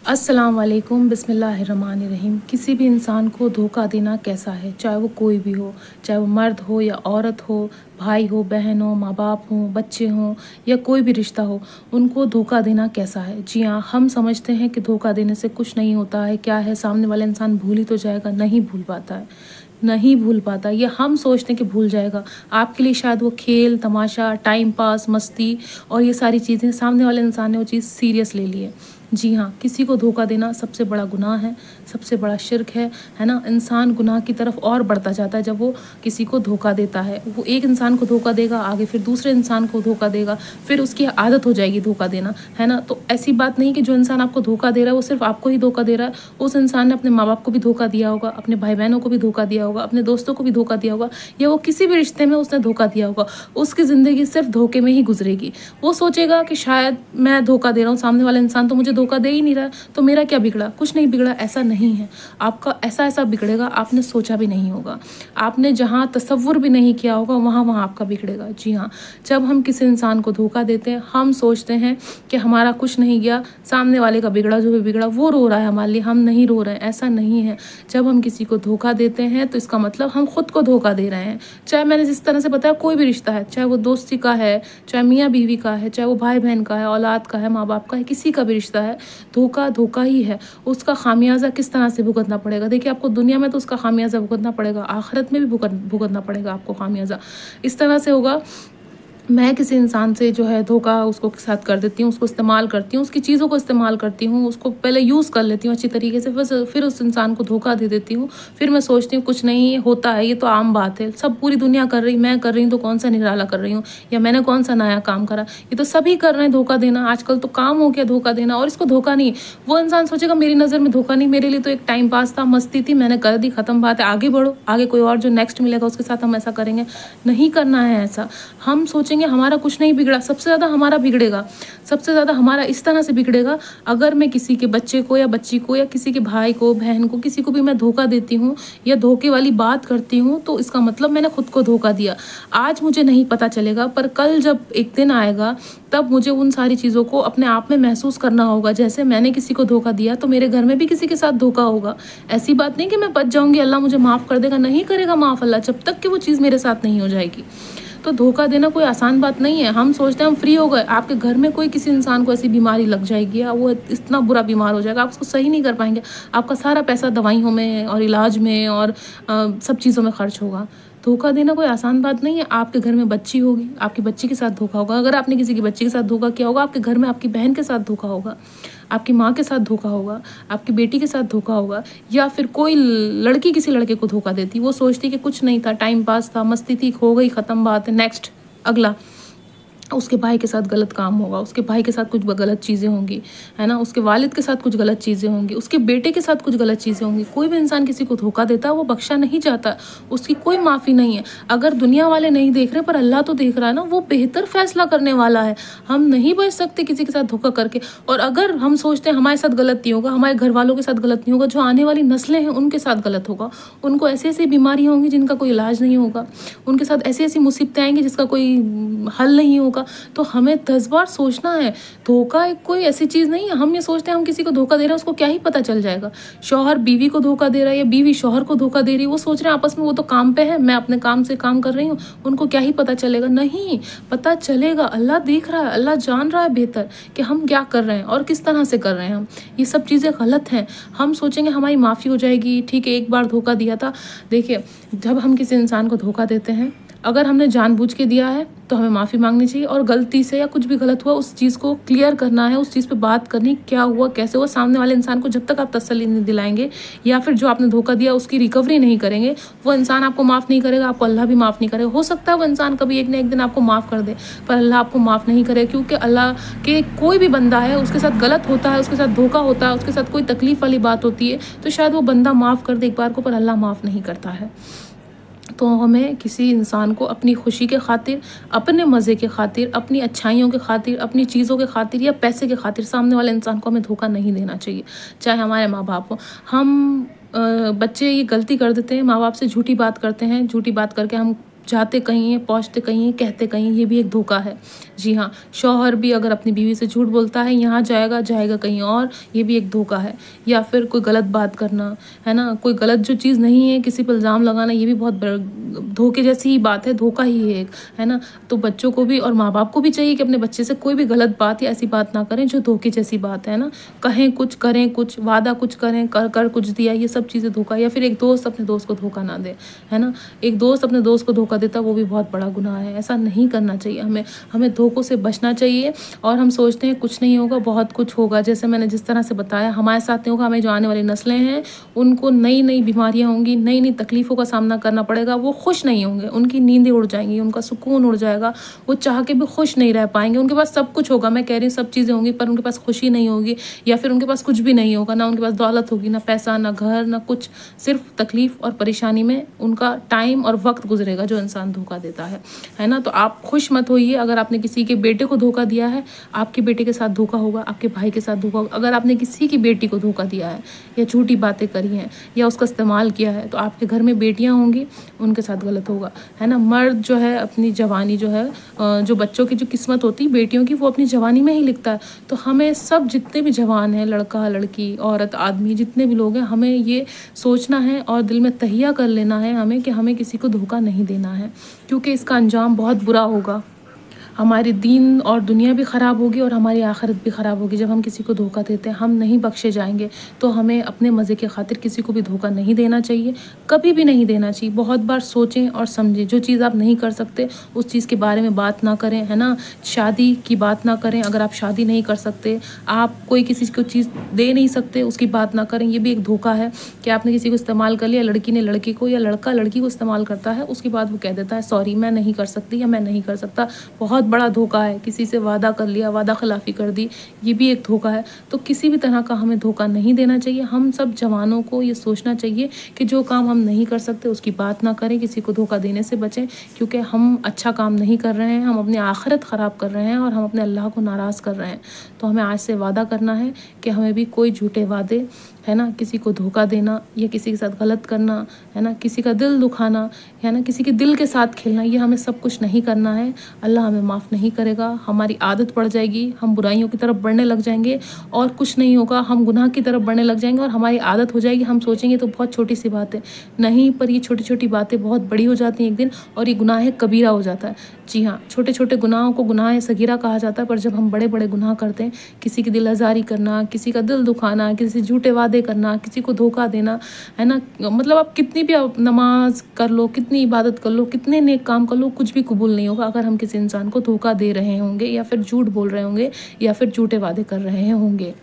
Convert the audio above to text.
अस्सलाम वालेकुम बिस्मिल्लाहिर्रहमानिर्रहीम। किसी भी इंसान को धोखा देना कैसा है, चाहे वो कोई भी हो, चाहे वो मर्द हो या औरत हो, भाई हो, बहन हो, माँ बाप हो, बच्चे हों या कोई भी रिश्ता हो, उनको धोखा देना कैसा है। जी हाँ, हम समझते हैं कि धोखा देने से कुछ नहीं होता है। क्या है, सामने वाला इंसान भूल ही तो जाएगा, नहीं भूल पाता है, नहीं भूल पाता। ये हम सोचते हैं कि भूल जाएगा, आपके लिए शायद वो खेल तमाशा, टाइम पास, मस्ती और ये सारी चीज़ें, सामने वाले इंसान ने वो चीज़ सीरियस ले ली है। जी हाँ, किसी को धोखा देना सबसे बड़ा गुनाह है, सबसे बड़ा शिर्क है ना। इंसान गुनाह की तरफ और बढ़ता जाता है जब वो किसी को धोखा देता है। वो एक इंसान को धोखा देगा, आगे फिर दूसरे इंसान को धोखा देगा, फिर उसकी आदत हो जाएगी धोखा देना, है ना। तो ऐसी बात नहीं कि जो इंसान आपको धोखा दे रहा है वो सिर्फ आपको ही धोखा दे रहा है। उस इंसान ने अपने माँ बाप को भी धोखा दिया होगा, अपने भाई बहनों को भी धोखा दिया होगा, अपने दोस्तों को भी धोखा दिया होगा, या वो किसी भी रिश्ते में उसने धोखा दिया होगा। उसकी ज़िंदगी सिर्फ धोखे में ही गुजरेगी। वो सोचेगा कि शायद मैं धोखा दे रहा हूँ, सामने वाला इंसान तो मुझे धोखा दे ही नहीं रहा, तो मेरा क्या बिगड़ा, कुछ नहीं बिगड़ा। ऐसा नहीं है, आपका ऐसा बिगड़ेगा आपने सोचा भी नहीं होगा, आपने जहाँ तसव्वुर भी नहीं किया होगा वहाँ आपका बिगड़ेगा। जी हाँ, जब हम किसी इंसान को धोखा देते हैं, हम सोचते हैं कि हमारा कुछ नहीं गया, सामने वाले का बिगड़ा, जो भी बिगड़ा वो रो रहा है हमारे लिए, हम नहीं रो रहे हैं। ऐसा नहीं है। जब हम किसी को धोखा देते हैं तो इसका मतलब हम खुद को धोखा दे रहे हैं। चाहे मैंने जिस तरह से बताया, कोई भी रिश्ता है, चाहे वो दोस्ती का है, चाहे मियाँ बीवी का है, चाहे वो भाई बहन का है, औलाद का है, माँ बाप का है, किसी का भी रिश्ता है, धोखा धोखा ही है। उसका खामियाजा किस तरह से भुगतना पड़ेगा, देखिए, आपको दुनिया में तो उसका खामियाजा भुगतना पड़ेगा, आखिरत में भी भुगतना पड़ेगा आपको खामियाजा। इस तरह से होगा, मैं किसी इंसान से जो है धोखा उसको के साथ कर देती हूँ, उसको इस्तेमाल करती हूँ, उसकी चीज़ों को इस्तेमाल करती हूँ, उसको पहले यूज़ कर लेती हूँ अच्छी तरीके से, फिर उस इंसान को धोखा दे देती हूँ। फिर मैं सोचती हूँ कुछ नहीं होता है, ये तो आम बात है, सब पूरी दुनिया कर रही, मैं कर रही हूँ तो कौन सा निराला कर रही हूँ, या मैंने कौन सा नया काम करा, ये तो सभी कर रहे हैं धोखा देना। आजकल तो काम हो गया धोखा देना, और इसको धोखा नहीं। वो इंसान सोचेगा मेरी नज़र में धोखा नहीं, मेरे लिए तो एक टाइम पास था, मस्ती थी, मैंने कर दी, खत्म बात है, आगे बढ़ो, आगे कोई और जो नेक्स्ट मिलेगा उसके साथ हम ऐसा करेंगे। नहीं करना है ऐसा। हम सोचेंगे हमारा कुछ नहीं बिगड़ा, सबसे ज़्यादा हमारा बिगड़ेगा, सबसे ज़्यादा हमारा इस तरह से बिगड़ेगा, अगर मैं किसी के बच्चे को या बच्ची को या किसी के भाई को, बहन को, किसी को भी मैं धोखा देती हूँ या धोखे वाली बात करती हूँ, तो इसका मतलब मैंने खुद को धोखा दिया। आज मुझे नहीं पता चलेगा, पर कल जब एक दिन आएगा तब मुझे उन सारी चीज़ों को अपने आप में महसूस करना होगा। जैसे मैंने किसी को धोखा दिया तो मेरे घर में भी किसी के साथ धोखा होगा। ऐसी बात नहीं कि मैं बच जाऊँगी, अल्लाह मुझे माफ़ कर देगा, नहीं करेगा माफ़ अल्लाह, जब तक कि वो चीज़ मेरे साथ नहीं हो जाएगी। तो धोखा देना कोई आसान बात नहीं है। हम सोचते हैं हम फ्री हो गए, आपके घर में कोई किसी इंसान को ऐसी बीमारी लग जाएगी या वो इतना बुरा बीमार हो जाएगा, आप उसको सही नहीं कर पाएंगे, आपका सारा पैसा दवाइयों में और इलाज में और सब चीज़ों में खर्च होगा। धोखा देना कोई आसान बात नहीं है। आपके घर में बच्ची होगी, आपकी बच्ची के साथ धोखा होगा, अगर आपने किसी की बच्ची के साथ धोखा किया होगा, आपके घर में आपकी बहन के साथ धोखा होगा, आपकी माँ के साथ धोखा होगा, आपकी बेटी के साथ धोखा होगा, या फिर कोई लड़की किसी लड़के को धोखा देती, वो सोचती कि कुछ नहीं था, टाइम पास था, मस्ती थी, हो गई, ख़त्म बात है, नेक्स्ट अगला। उसके भाई के साथ गलत काम होगा, उसके भाई के साथ कुछ गलत चीज़ें होंगी, है ना, उसके वालिद के साथ कुछ गलत चीज़ें होंगी, उसके बेटे के साथ कुछ गलत चीज़ें होंगी। कोई भी इंसान किसी को धोखा देता है वो बख्शा नहीं जाता, उसकी कोई माफ़ी नहीं है। अगर दुनिया वाले नहीं देख रहे पर अल्लाह तो देख रहा है ना, वो बेहतर फैसला करने वाला है। हम नहीं बच सकते किसी के साथ धोखा करके। और अगर हम सोचते हैं हमारे साथ गलत नहीं होगा, हमारे घर वालों के साथ गलत नहीं होगा, जो आने वाली नस्लें हैं उनके साथ गलत होगा, उनको ऐसी ऐसी बीमारियाँ होंगी जिनका कोई इलाज नहीं होगा, उनके साथ ऐसी ऐसी मुसीबतें आएंगी जिसका कोई हल नहीं होगा। तो हमें 10 बार सोचना है। धोखा एक कोई ऐसी चीज़ नहीं है, हम ये सोचते हैं हम किसी को धोखा दे रहे हैं, उसको क्या ही पता चल जाएगा। शौहर बीवी को धोखा दे रहा है या बीवी शौहर को धोखा दे रही है, वो सोच रहे हैं आपस में वो तो काम पे है, मैं अपने काम से काम कर रही हूँ, उनको क्या ही पता चलेगा। नहीं, पता चलेगा, अल्लाह देख रहा है, अल्लाह जान रहा है बेहतर कि हम क्या कर रहे हैं और किस तरह से कर रहे हैं। हम ये सब चीज़ें गलत हैं। हम सोचेंगे हमारी माफ़ी हो जाएगी, ठीक है, एक बार धोखा दिया था। देखिए, जब हम किसी इंसान को धोखा देते हैं, अगर हमने जानबूझ के दिया है तो हमें माफ़ी मांगनी चाहिए, और गलती से या कुछ भी गलत हुआ उस चीज़ को क्लियर करना है, उस चीज़ पे बात करनी, क्या हुआ, कैसे हुआ। सामने वाले इंसान को जब तक आप तसल्ली नहीं दिलाएंगे या फिर जो आपने धोखा दिया उसकी रिकवरी नहीं करेंगे, वो इंसान आपको माफ़ नहीं करेगा, आपको अल्लाह भी माफ़ नहीं करेगा। हो सकता है वो इंसान कभी एक न एक दिन आपको माफ़ कर दे, पर अल्लाह आपको माफ़ नहीं करे, क्योंकि अल्लाह के कोई भी बंदा है उसके साथ गलत होता है, उसके साथ धोखा होता है, उसके साथ कोई तकलीफ़ वाली बात होती है, तो शायद वो बंदा माफ़ कर दे एक बार को, पर अल्लाह माफ़ नहीं करता है। तो हमें किसी इंसान को अपनी खुशी के खातिर, अपने मज़े के खातिर, अपनी अच्छाइयों के खातिर, अपनी चीज़ों के खातिर या पैसे के खातिर सामने वाले इंसान को हमें धोखा नहीं देना चाहिए, चाहे हमारे माँ बाप हो। हम बच्चे ये गलती कर देते हैं, माँ बाप से झूठी बात करते हैं, झूठी बात करके हम जाते कहीं हैं, पहुँचते कहीं हैं, कहते कहीं, ये भी एक धोखा है। जी हाँ, शौहर भी अगर अपनी बीवी से झूठ बोलता है, यहाँ जाएगा, जाएगा कहीं और, ये भी एक धोखा है। या फिर कोई गलत बात करना, है ना, कोई गलत जो चीज़ नहीं है किसी पर इल्ज़ाम लगाना, ये भी बहुत धोखे जैसी ही बात है, धोखा ही है एक, है ना। तो बच्चों को भी और माँ बाप को भी चाहिए कि अपने बच्चे से कोई भी गलत बात या ऐसी बात ना करें जो धोखे जैसी बात है ना। कहें कुछ, करें कुछ, वादा कुछ करें, कर कुछ दिया, ये सब चीज़ें धोखा। या फिर एक दोस्त अपने दोस्त को धोखा ना दे, है ना। एक दोस्त अपने दोस्त को धोखा देता, वो भी बहुत बड़ा गुनाह है। ऐसा नहीं करना चाहिए हमें धोखों से बचना चाहिए। और हम सोचते हैं कुछ नहीं होगा, बहुत कुछ होगा। जैसे मैंने जिस तरह से बताया, हमारे साथ नहीं होगा, हमें जो आने वाली नस्लें हैं उनको नई नई बीमारियां होंगी, नई नई तकलीफ़ों का सामना करना पड़ेगा। वो खुश नहीं होंगे, उनकी नींदें उड़ जाएंगी, उनका सुकून उड़ जाएगा, वो चाह के भी खुश नहीं रह पाएंगे। उनके पास सब कुछ होगा, मैं कह रही हूँ सब चीज़ें होंगी, पर उनके पास खुशी नहीं होगी। या फिर उनके पास कुछ भी नहीं होगा, ना उनके पास दौलत होगी, ना पैसा, ना घर, ना कुछ। सिर्फ तकलीफ़ और परेशानी में उनका टाइम और वक्त गुजरेगा जो इंसान धोखा देता है ना। तो आप खुश मत होइए। अगर आपने किसी के बेटे को धोखा दिया है, आपके बेटे के साथ धोखा होगा, आपके भाई के साथ धोखा होगा। अगर आपने किसी की बेटी को धोखा दिया है या झूठी बातें करी हैं या उसका इस्तेमाल किया है, तो आपके घर में बेटियां होंगी, उनके साथ गलत होगा, है ना। मर्द जो है अपनी जवानी जो है, जो बच्चों की जो किस्मत होती है बेटियों की, वो अपनी जवानी में ही लिखता है। तो हमें सब जितने भी जवान हैं, लड़का लड़की औरत आदमी जितने भी लोग हैं, हमें ये सोचना है और दिल में तहिया कर लेना है हमें कि हमें किसी को धोखा नहीं देना है, क्योंकि इसका अंजाम बहुत बुरा होगा। हमारी दीन और दुनिया भी ख़राब होगी और हमारी आखिरत भी ख़राब होगी। जब हम किसी को धोखा देते हैं, हम नहीं बख्शे जाएंगे। तो हमें अपने मज़े के खातिर किसी को भी धोखा नहीं देना चाहिए, कभी भी नहीं देना चाहिए। बहुत बार सोचें और समझें। जो चीज़ आप नहीं कर सकते उस चीज़ के बारे में बात ना करें, है ना। शादी की बात ना करें। अगर आप शादी नहीं कर सकते, आप कोई किसी को चीज़ दे नहीं सकते, उसकी बात ना करें। ये भी एक धोखा है कि आपने किसी को इस्तेमाल कर लिया, लड़की ने लड़के को या लड़का लड़की को इस्तेमाल करता है, उसके बाद वो कह देता है सॉरी मैं नहीं कर सकती या मैं नहीं कर सकता। बहुत बड़ा धोखा है। किसी से वादा कर लिया, वादा खिलाफी कर दी, ये भी एक धोखा है। तो किसी भी तरह का हमें धोखा नहीं देना चाहिए। हम सब जवानों को ये सोचना चाहिए कि जो काम हम नहीं कर सकते उसकी बात ना करें, किसी को धोखा देने से बचें, क्योंकि हम अच्छा काम नहीं कर रहे हैं, हम अपनी आखिरत ख़राब कर रहे हैं और हम अपने अल्लाह को नाराज़ कर रहे हैं। तो हमें आज से वादा करना है कि हमें भी कोई झूठे वादे, है ना, किसी को धोखा देना या किसी के साथ गलत करना, है ना, किसी का दिल दुखाना, है ना, किसी के दिल के साथ खेलना, ये हमें सब कुछ नहीं करना है। अल्लाह हमें माफ़ नहीं करेगा। हमारी आदत पड़ जाएगी, हम बुराइयों की तरफ बढ़ने लग जाएंगे और कुछ नहीं होगा, हम गुनाह की तरफ बढ़ने लग जाएंगे और हमारी आदत हो जाएगी। हम सोचेंगे तो बहुत छोटी सी बात है, नहीं, पर ये छोटी छोटी बातें बहुत बड़ी हो जाती हैं एक दिन और ये गुनाह कबीरा हो जाता है। जी हाँ, छोटे छोटे गुनाहों को गुनाह सगीरा कहा जाता है, पर जब हम बड़े बड़े गुनाह करते हैं, किसी की दिल आज़ारी करना, किसी का दिल दुखाना, किसी से झूठे वादे करना, किसी को धोखा देना, है ना, मतलब आप कितनी भी आप नमाज कर लो, कितनी इबादत कर लो, कितने नेक काम कर लो, कुछ भी कबूल नहीं होगा अगर हम किसी इंसान को धोखा दे रहे होंगे या फिर झूठ बोल रहे होंगे या फिर झूठे वादे कर रहे होंगे।